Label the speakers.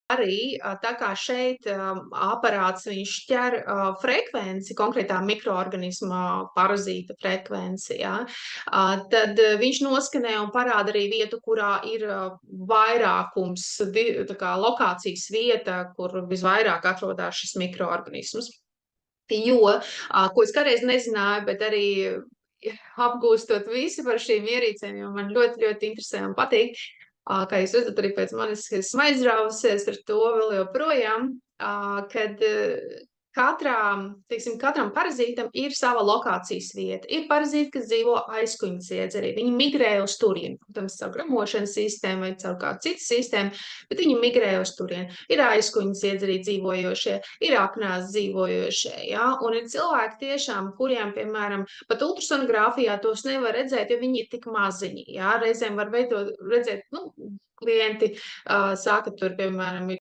Speaker 1: arī, tā kā šeit, aparāts viņš ķer, frekvenci, konkrētā mikroorganisma parazīta frekvenci, ja, tad viņš noskanē un parāda arī vietu, kurā ir, vairākums tā kā lokācijas vieta, kur visvairāk atrodas šis mikroorganisms. Jo, ko es kādreiz nezināju, bet arī apgūstot visu par šīm ierīcēm, jo man ļoti, ļoti interesē un patīk. Kā jūs redzat, arī pēc manis esmu aizrāvusies ar to vēl joprojām, kad katram parazītam ir sava lokācijas vieta. Ir parazīti, kas dzīvo aizkuņu ziedzerī. Viņi migrē uz turieni, protams, caur gramošanas sistēmu vai caur kādu citu sistēmu, bet viņi migrē uz turieni. Ir aizkuņu ziedzerī dzīvojošie, ir aknās dzīvojošie, ja? Un ir cilvēki tiešām, kuriem, piemēram, pat ultrasonogrāfijā tos nevar redzēt, jo viņi ir tik maziņi, ja? Reizēm var redzēt, klienti saka, tur, piemēram,